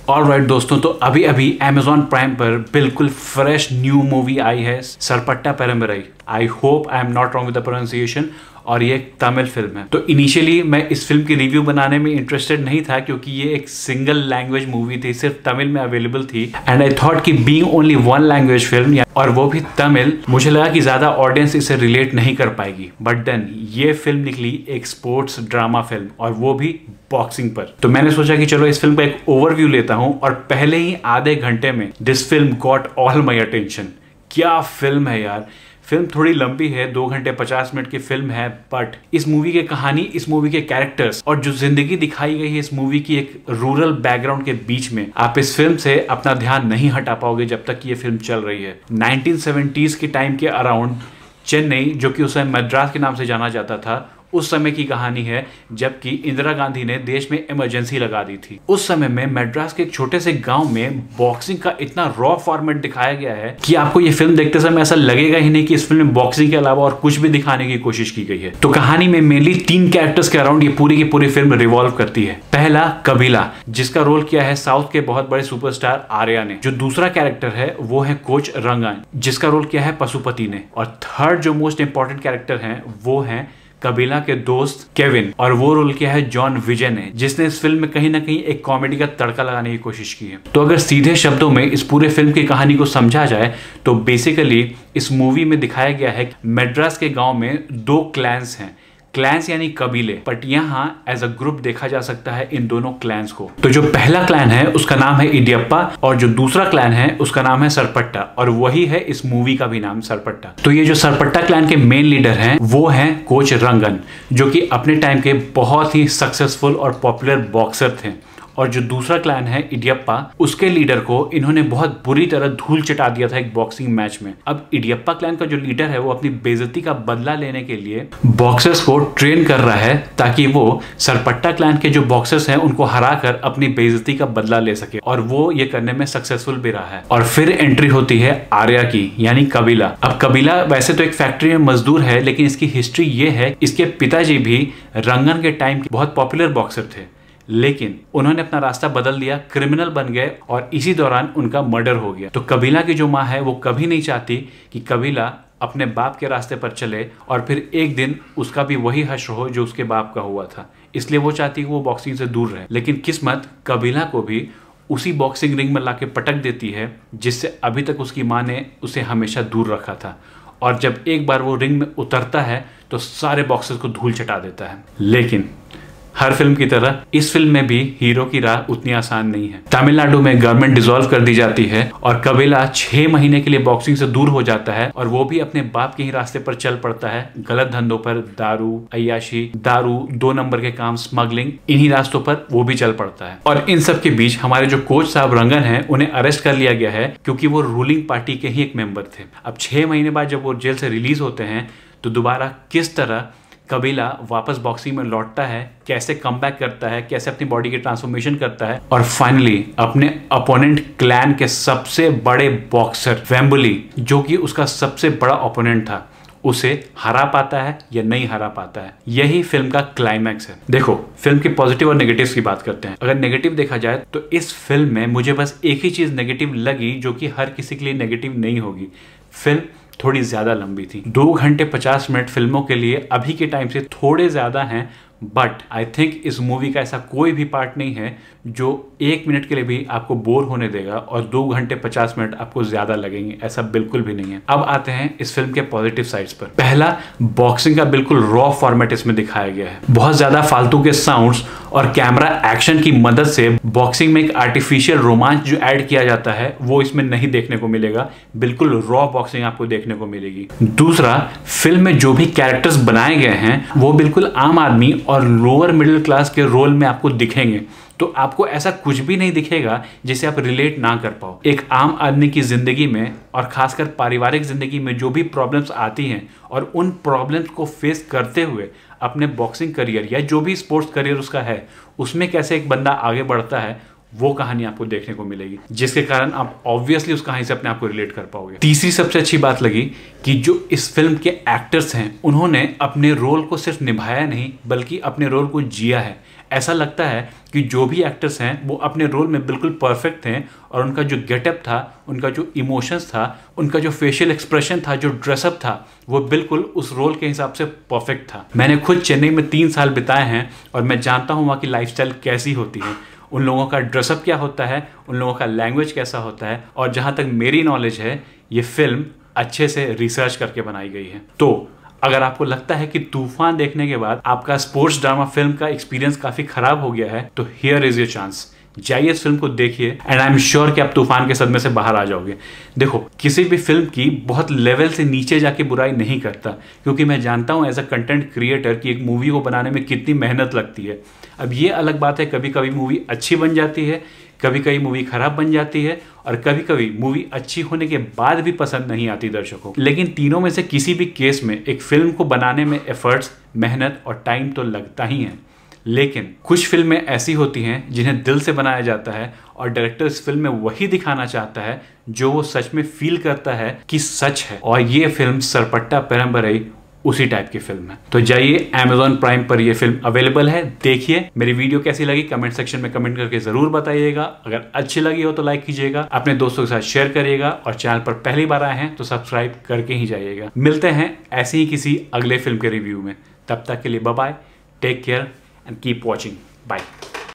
Alright दोस्तों, तो अभी अभी Amazon प्राइम पर बिल्कुल फ्रेश न्यू मूवी आई है Sarpatta Parambarai. I hope I am not wrong with the pronunciation. और ये एक तमिल फिल्म है। तो इनिशियली मैं इस फिल्म की रिव्यू बनाने में इंटरेस्टेड नहीं था क्योंकि ये एक सिंगल लैंग्वेज मूवी थी, सिर्फ तमिल में अवेलेबल थी। एंड आई थॉट कि being only one language film और वो भी तमिल, मुझे लगा कि ज्यादा ऑडियंस इसे रिलेट नहीं कर पाएगी। बट देन ये फिल्म निकली एक स्पोर्ट्स ड्रामा फिल्म, और वो भी बॉक्सिंग पर। तो मैंने सोचा कि चलो इस फिल्म का एक ओवरव्यू लेता हूं, और पहले ही आधे घंटे में this film got all my attention. क्या फिल्म है यार। फिल्म थोड़ी लंबी है, 2 घंटे 50 मिनट की फिल्म है, बट इस मूवी की कहानी, इस मूवी के कैरेक्टर्स और जो जिंदगी दिखाई गई है इस मूवी की एक रूरल बैकग्राउंड के बीच में, आप इस फिल्म से अपना ध्यान नहीं हटा पाओगे जब तक ये फिल्म चल रही है। 1970s के टाइम के अराउंड चेन्नई, जो कि उस समय मद्रास के नाम से जाना जाता था, उस समय की कहानी है जबकि इंदिरा गांधी ने देश में इमरजेंसी लगा दी थी। उस समय में मद्रास के एक छोटे से गांव में बॉक्सिंग का इतना रॉ फॉर्मेट दिखाया गया है कि आपको ये फिल्म देखते समय ऐसा लगेगा ही नहीं कि इस फिल्म में बॉक्सिंग के अलावा और कुछ भी दिखाने की कोशिश की गई है। तो कहानी में मेनली 3 कैरेक्टर्स के अराउंड ये पूरी की पूरी फिल्म रिवॉल्व करती है। पहला कबीला, जिसका रोल किया है साउथ के बहुत बड़े सुपरस्टार आर्या ने। जो दूसरा कैरेक्टर है वो है कोच रंगन, जिसका रोल किया है पशुपति ने। और थर्ड जो मोस्ट इंपॉर्टेंट कैरेक्टर है वो है कबीला के दोस्त केविन, और वो रोल किया है जॉन विजय ने, जिसने इस फिल्म में कहीं ना कहीं एक कॉमेडी का तड़का लगाने की कोशिश की है। तो अगर सीधे शब्दों में इस पूरे फिल्म की कहानी को समझा जाए तो बेसिकली इस मूवी में दिखाया गया है कि मद्रास के गांव में 2 क्लैंस हैं। क्लैंस यानी कबीले, बट यहाँ एज अ ग्रुप देखा जा सकता है इन दोनों क्लैंस को। तो जो पहला क्लैन है उसका नाम है इडियप्पा, और जो दूसरा क्लैन है उसका नाम है सरपट्टा, और वही है इस मूवी का भी नाम सरपट्टा। तो ये जो सरपट्टा क्लैन के मेन लीडर हैं वो हैं कोच रंगन, जो कि अपने टाइम के बहुत ही सक्सेसफुल और पॉपुलर बॉक्सर थे। और जो दूसरा क्लैन है इडियप्पा, उसके लीडर को इन्होंने बहुत बुरी तरह धूल चटा दिया था एक बॉक्सिंग मैच में। अब इडियप्पा क्लैन का जो लीडर है वो अपनी बेइज्जती का बदला लेने के लिए बॉक्सर्स को ट्रेन कर रहा है ताकि वो सरपट्टा क्लैन के जो बॉक्सर्स हैं उनको हराकर अपनी बेइज्जती का बदला ले सके, और वो ये करने में सक्सेसफुल भी रहा है। और फिर एंट्री होती है आर्या की, यानी कबीला। अब कबीला वैसे तो एक फैक्ट्री में मजदूर है, लेकिन इसकी हिस्ट्री ये है, इसके पिताजी भी रंगन के टाइम के बहुत पॉपुलर बॉक्सर थे, लेकिन उन्होंने अपना रास्ता बदल दिया, क्रिमिनल बन गए, और इसी दौरान उनका मर्डर हो गया। तो कबीला की जो माँ है वो कभी नहीं चाहती कि कबीला अपने बाप के रास्ते पर चले और फिर एक दिन उसका भी वही हश्र हो जो उसके बाप का हुआ था। इसलिए वो चाहती कि वो बॉक्सिंग से दूर रहे। लेकिन किस्मत कबीला को भी उसी बॉक्सिंग रिंग में लाके पटक देती है जिससे अभी तक उसकी माँ ने उसे हमेशा दूर रखा था। और जब एक बार वो रिंग में उतरता है तो सारे बॉक्सर्स को धूल चटा देता है। लेकिन हर फिल्म की तरह इस फिल्म में भी हीरो की राह उतनी आसान नहीं है। तमिलनाडु में गवर्नमेंट डिसॉल्व कर दी जाती है और कबीला 6 महीने के लिए बॉक्सिंग से दूर हो जाता है, और वो भी अपने बाप के ही रास्ते पर चल पड़ता है, गलत धंधों पर, दारू, अय्याशी, दारू, 2 नंबर के काम, स्मगलिंग, इन्हीं रास्तों पर वो भी चल पड़ता है। और इन सब के बीच हमारे जो कोच साहब रंगन है उन्हें अरेस्ट कर लिया गया है क्योंकि वो रूलिंग पार्टी के ही एक मेंबर थे। अब 6 महीने बाद जब वो जेल से रिलीज होते हैं तो दोबारा किस तरह कबीला वापस बॉक्सिंग में लौटता है, कैसे कमबैक करता है, कैसे अपनी बॉडी की ट्रांसफॉर्मेशन करता है, और फाइनली अपने अपोनेंट क्लैन के सबसे बड़े बॉक्सर वेम्बली, जो कि उसका सबसे बड़ा ओपोनेंट था, उसे हरा पाता है या नहीं हरा पाता है। यही फिल्म का क्लाइमैक्स है। देखो, फिल्म के पॉजिटिव और नेगेटिव्स की बात करते हैं। अगर नेगेटिव देखा जाए तो इस फिल्म में मुझे बस एक ही चीज नेगेटिव लगी, जो कि हर किसी के लिए नेगेटिव नहीं होगी। फिल्म थोड़ी ज्यादा लंबी थी। 2 घंटे 50 मिनट फिल्मों के लिए अभी के टाइम से थोड़े ज्यादा हैं, बट आई थिंक इस मूवी का ऐसा कोई भी पार्ट नहीं है जो 1 मिनट के लिए भी आपको बोर होने देगा और 2 घंटे 50 मिनट आपको ज्यादा लगेंगे, ऐसा बिल्कुल भी नहीं है। अब आते हैं इस फिल्म के पॉजिटिव साइड्स पर। पहला, बॉक्सिंग का बिल्कुल रॉ फॉर्मेट इसमें दिखाया गया है। बहुत ज्यादा फालतू के साउंड्स और कैमरा एक्शन की मदद से बॉक्सिंग में एक आर्टिफिशियल रोमांच जो ऐड किया जाता है वो इसमें नहीं देखने को मिलेगा। बिल्कुल रॉ बॉक्सिंग आपको देखने को मिलेगी। दूसरा, फिल्म में जो भी कैरेक्टर्स बनाए गए हैं वो बिल्कुल आम आदमी और लोअर मिडिल क्लास के रोल में आपको दिखेंगे। तो आपको ऐसा कुछ भी नहीं दिखेगा जिसे आप रिलेट ना कर पाओ। एक आम आदमी की जिंदगी में और खासकर पारिवारिक जिंदगी में जो भी प्रॉब्लम्स आती हैं और उन प्रॉब्लम्स को फेस करते हुए अपने बॉक्सिंग करियर या जो भी स्पोर्ट्स करियर उसका है उसमें कैसे एक बंदा आगे बढ़ता है, वो कहानी आपको देखने को मिलेगी, जिसके कारण आप ऑब्वियसली उस कहानी से अपने आप को रिलेट कर पाओगे। तीसरी सबसे अच्छी बात लगी कि जो इस फिल्म के एक्टर्स हैं उन्होंने अपने रोल को सिर्फ निभाया नहीं बल्कि अपने रोल को जिया है। ऐसा लगता है कि जो भी एक्टर्स हैं वो अपने रोल में बिल्कुल परफेक्ट थे और उनका जो गेटअप था, उनका जो इमोशंस था, उनका जो फेशियल एक्सप्रेशन था, जो ड्रेसअप था, वो बिल्कुल उस रोल के हिसाब से परफेक्ट था। मैंने खुद चेन्नई में 3 साल बिताए हैं और मैं जानता हूँ वहाँ की लाइफस्टाइल कैसी होती है, उन लोगों का ड्रेसअप क्या होता है, उन लोगों का लैंग्वेज कैसा होता है। और जहाँ तक मेरी नॉलेज है ये फिल्म अच्छे से रिसर्च करके बनाई गई है। तो अगर आपको लगता है कि तूफान देखने के बाद आपका स्पोर्ट्स ड्रामा फिल्म का एक्सपीरियंस काफी खराब हो गया है तो हियर इज योर चांस। जाइए इस फिल्म को देखिए एंड आई एम श्योर कि आप तूफान के सदमे से बाहर आ जाओगे। देखो, किसी भी फिल्म की बहुत लेवल से नीचे जाके बुराई नहीं करता, क्योंकि मैं जानता हूं एज अ कंटेंट क्रिएटर कि एक मूवी को बनाने में कितनी मेहनत लगती है। अब ये अलग बात है, कभी कभी मूवी अच्छी बन जाती है, कभी कभी मूवी खराब बन जाती है और कभी कभी मूवी अच्छी होने के बाद भी पसंद नहीं आती दर्शकों। लेकिन तीनों में से किसी भी केस में एक फिल्म को बनाने में एफर्ट्स, मेहनत और टाइम तो लगता ही है। लेकिन कुछ फिल्में ऐसी होती हैं जिन्हें दिल से बनाया जाता है और डायरेक्टर इस फिल्म में वही दिखाना चाहता है जो वो सच में फील करता है कि सच है। और ये फिल्म सरपट्टा पेरम्बरई उसी टाइप की फिल्म है। तो जाइए, Amazon प्राइम पर ये फिल्म अवेलेबल है, देखिए। मेरी वीडियो कैसी लगी कमेंट सेक्शन में कमेंट करके जरूर बताइएगा। अगर अच्छी लगी हो तो लाइक कीजिएगा, अपने दोस्तों के साथ शेयर करिएगा और चैनल पर पहली बार आए हैं तो सब्सक्राइब करके ही जाइएगा। मिलते हैं ऐसे ही किसी अगले फिल्म के रिव्यू में। तब तक के लिए bye bye, take care and keep watching. Bye.